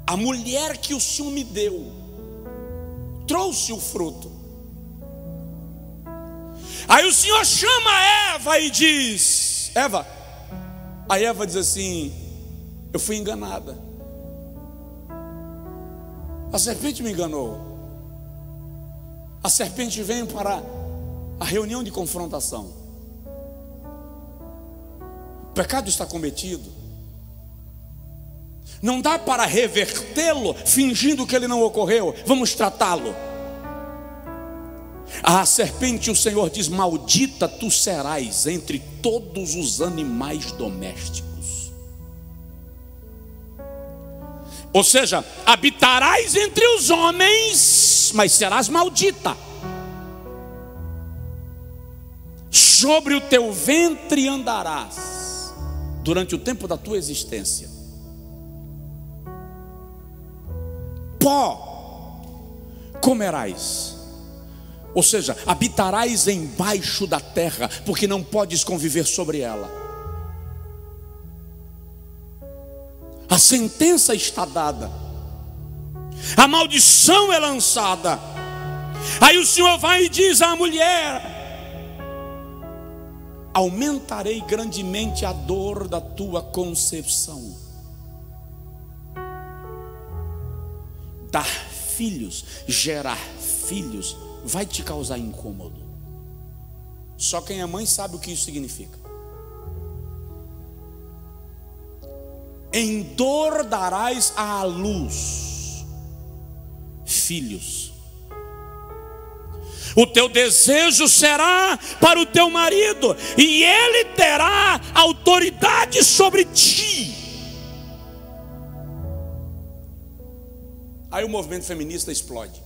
A mulher que o Senhor me deu trouxe o fruto. Aí o Senhor chama Eva e diz, Eva. Aí Eva diz assim, eu fui enganada. A serpente me enganou. A serpente veio para a reunião de confrontação. O pecado está cometido. Não dá para revertê-lo fingindo que ele não ocorreu. Vamos tratá-lo. A serpente, o Senhor diz, maldita tu serás entre todos os animais domésticos. Ou seja, habitarás entre os homens, mas serás maldita. Sobre o teu ventre andarás durante o tempo da tua existência. Pó comerás, Ou seja, habitarás embaixo da terra, porque não podes conviver sobre ela. A sentença está dada, a maldição é lançada. Aí o Senhor vai e diz à mulher: aumentarei grandemente a dor da tua concepção. Dar filhos, gerar filhos, vai te causar incômodo. Só quem é mãe sabe o que isso significa. Em dor darás à luz filhos. O teu desejo será para o teu marido, e ele terá autoridade sobre ti. Aí o movimento feminista explode.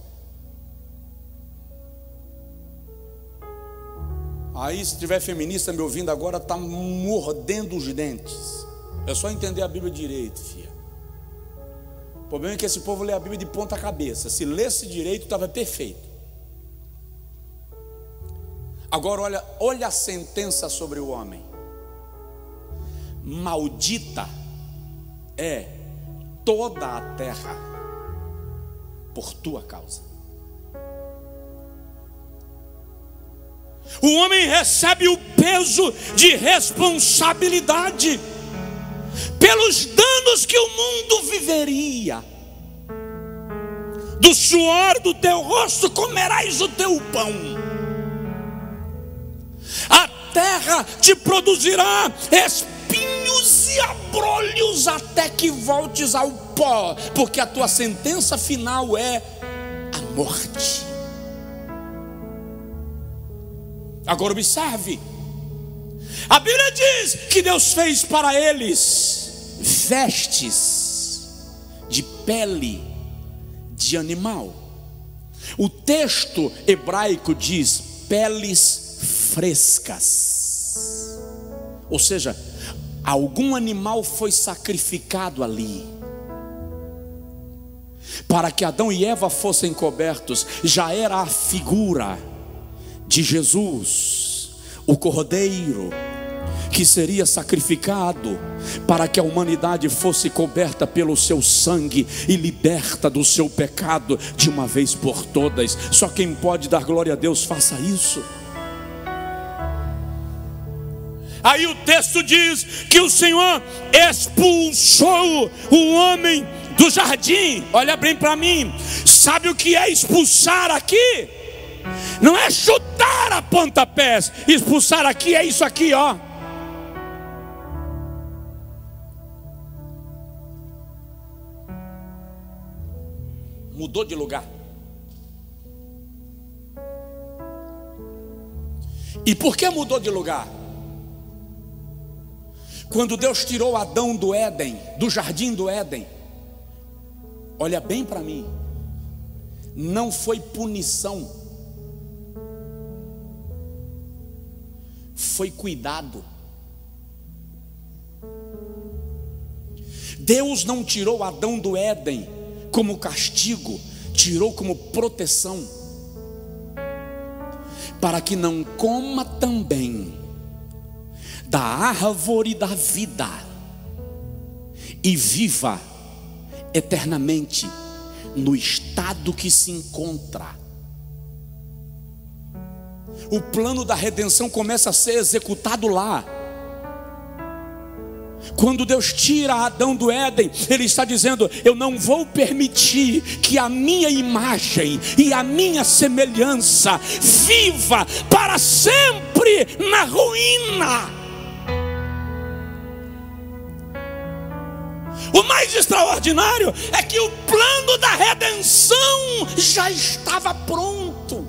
Aí, se tiver feminista me ouvindo agora, está mordendo os dentes. É só entender a Bíblia direito, filha. O problema é que esse povo lê a Bíblia de ponta cabeça. Se lesse direito, estava perfeito. Agora olha a sentença sobre o homem. Maldita é toda a terra por tua causa. O homem recebe o peso de responsabilidade pelos danos que o mundo viveria. Do suor do teu rosto comerás o teu pão. A terra te produzirá espinhos e abrolhos até que voltes ao pó, porque a tua sentença final é a morte. Agora observe, a Bíblia diz que Deus fez para eles vestes de pele de animal. O texto hebraico diz peles frescas, ou seja, algum animal foi sacrificado ali para que Adão e Eva fossem cobertos. Já era a figura de Jesus, o cordeiro que seria sacrificado para que a humanidade fosse coberta pelo seu sangue e liberta do seu pecado de uma vez por todas. Só quem pode dar glória a Deus faça isso. Aí o texto diz que o Senhor expulsou o homem do jardim. Olha bem para mim, sabe o que é expulsar aqui? Não é chutar a pontapés. Expulsar aqui é isso aqui, ó. Mudou de lugar. E por que mudou de lugar? Quando Deus tirou Adão do Éden, do jardim do Éden, olha bem para mim, não foi punição, foi cuidado. Deus não tirou Adão do Éden como castigo, tirou como proteção, para que não coma também da árvore da vida e viva eternamente no estado que se encontra. O plano da redenção começa a ser executado lá. Quando Deus tira Adão do Éden, Ele está dizendo: eu não vou permitir que a minha imagem e a minha semelhança viva para sempre na ruína. O mais extraordinário é que o plano da redenção já estava pronto.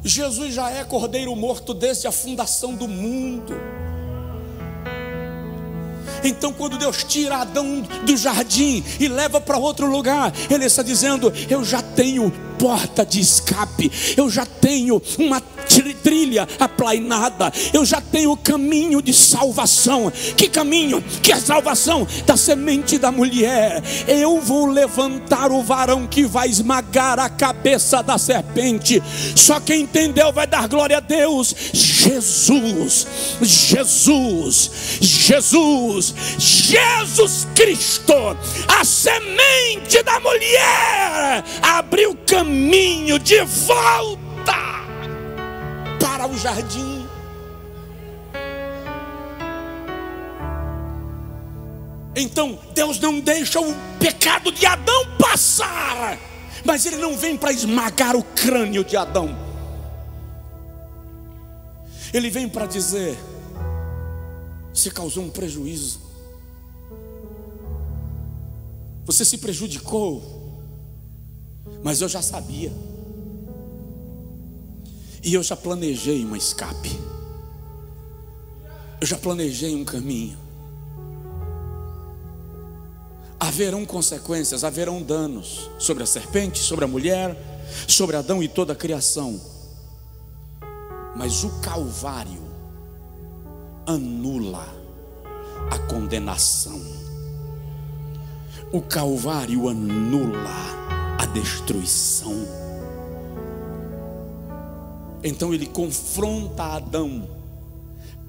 Jesus já é cordeiro morto desde a fundação do mundo. Então quando Deus tira Adão do jardim e leva para outro lugar, Ele está dizendo: eu já tenho porta de escape, eu já tenho uma trilha aplainada, eu já tenho o caminho de salvação. Que caminho? Que a salvação da semente da mulher. Eu vou levantar o varão que vai esmagar a cabeça da serpente. Só quem entendeu vai dar glória a Deus. Jesus, Jesus, Jesus, Jesus Cristo, a semente da mulher, abriu caminho de volta para o jardim. Então Deus não deixa o pecado de Adão passar, mas Ele não vem para esmagar o crânio de Adão. Ele vem para dizer: você causou um prejuízo, você se prejudicou, mas eu já sabia, e eu já planejei um escape, eu já planejei um caminho. Haverão consequências, haverão danos sobre a serpente, sobre a mulher, sobre Adão e toda a criação, mas o Calvário anula a condenação. O Calvário anula a destruição. Então Ele confronta Adão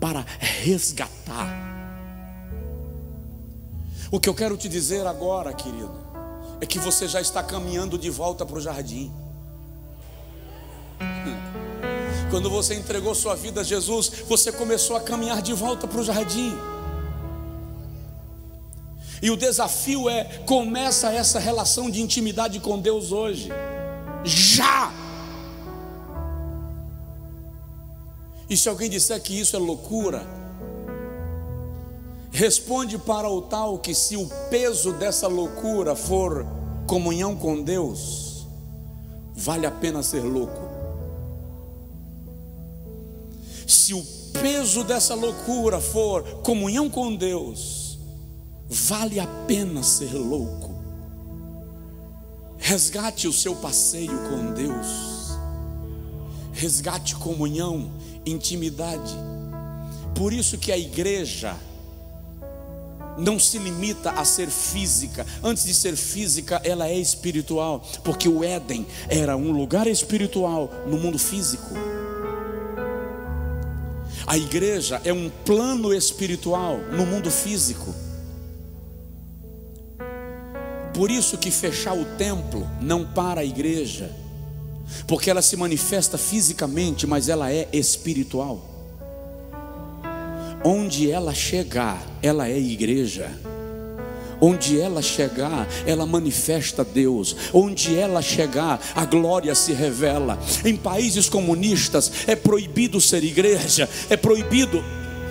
para resgatar. O que eu quero te dizer agora, querido, é que você já está caminhando de volta para o jardim. Quando você entregou sua vida a Jesus, você começou a caminhar de volta para o jardim. E o desafio é: começa essa relação de intimidade com Deus hoje. Já! E se alguém disser que isso é loucura, responde para o tal que, se o peso dessa loucura for comunhão com Deus, vale a pena ser louco. Se o peso dessa loucura for comunhão com Deus, vale a pena ser louco. Resgate o seu passeio com Deus, resgate comunhão, intimidade. Por isso que a igreja não se limita a ser física. Antes de ser física, ela é espiritual, porque o Éden era um lugar espiritual no mundo físico. A igreja é um plano espiritual no mundo físico. Por isso que fechar o templo não para a igreja, porque ela se manifesta fisicamente, mas ela é espiritual. Onde ela chegar, ela é igreja. Onde ela chegar, ela manifesta Deus. Onde ela chegar, a glória se revela. Em países comunistas é proibido ser igreja, é proibido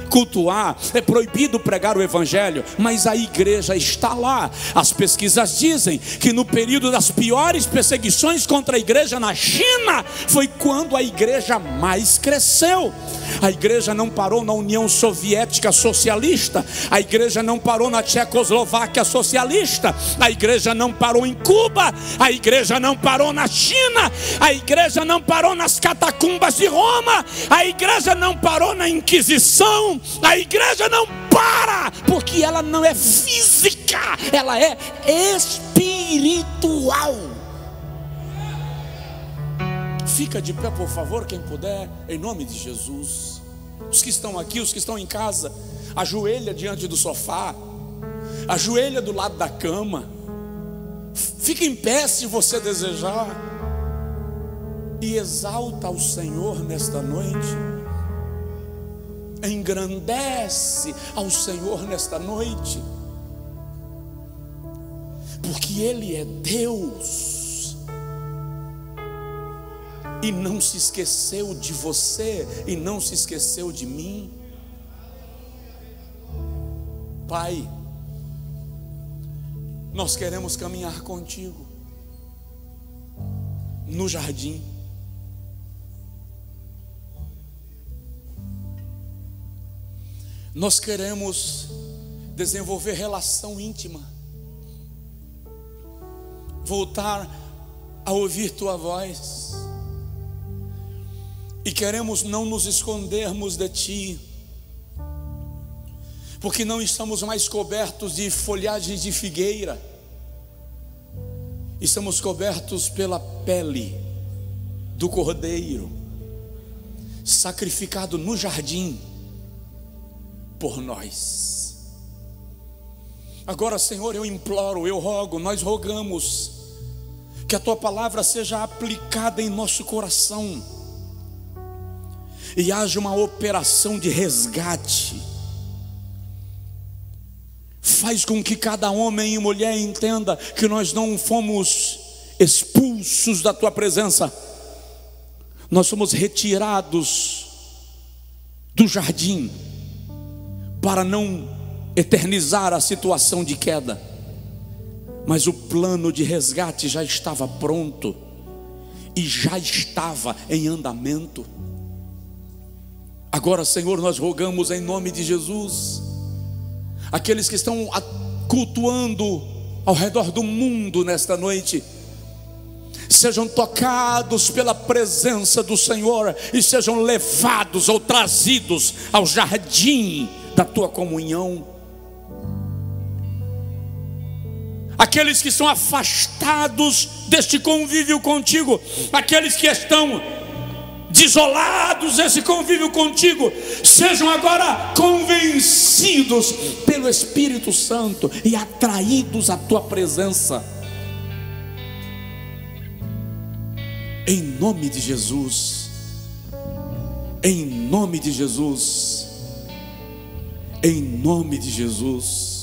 cultuar, é proibido pregar o evangelho, mas a igreja está lá. As pesquisas dizem que no período das piores perseguições contra a igreja na China, foi quando a igreja mais cresceu. A igreja não parou na União Soviética socialista, a igreja não parou na Tchecoslováquia socialista, a igreja não parou em Cuba, a igreja não parou na China, a igreja não parou nas catacumbas de Roma, a igreja não parou na Inquisição. A igreja não para, porque ela não é física, ela é espiritual. Fica de pé, por favor, quem puder, em nome de Jesus. Os que estão aqui, os que estão em casa, ajoelha diante do sofá, ajoelha do lado da cama, fica em pé se você desejar, e exalta ao Senhor nesta noite. Engrandece ao Senhor nesta noite, porque Ele é Deus e não se esqueceu de você e não se esqueceu de mim. Pai, nós queremos caminhar contigo no jardim. Nós queremos desenvolver relação íntima, voltar a ouvir tua voz, e queremos não nos escondermos de ti, porque não estamos mais cobertos de folhagens de figueira, estamos cobertos pela pele do Cordeiro, sacrificado no jardim por nós. Agora, Senhor, eu imploro, eu rogo, nós rogamos que a tua palavra seja aplicada em nosso coração e haja uma operação de resgate. Faz com que cada homem e mulher entenda que nós não fomos expulsos da tua presença, nós somos retirados do jardim para não eternizar a situação de queda, mas o plano de resgate já estava pronto e já estava em andamento. Agora, Senhor, nós rogamos em nome de Jesus, aqueles que estão cultuando ao redor do mundo nesta noite, sejam tocados pela presença do Senhor e sejam levados ou trazidos ao jardim da tua comunhão. Aqueles que estão afastados deste convívio contigo, aqueles que estão desolados desse convívio contigo, sejam agora convencidos pelo Espírito Santo e atraídos à tua presença, em nome de Jesus, em nome de Jesus, em nome de Jesus.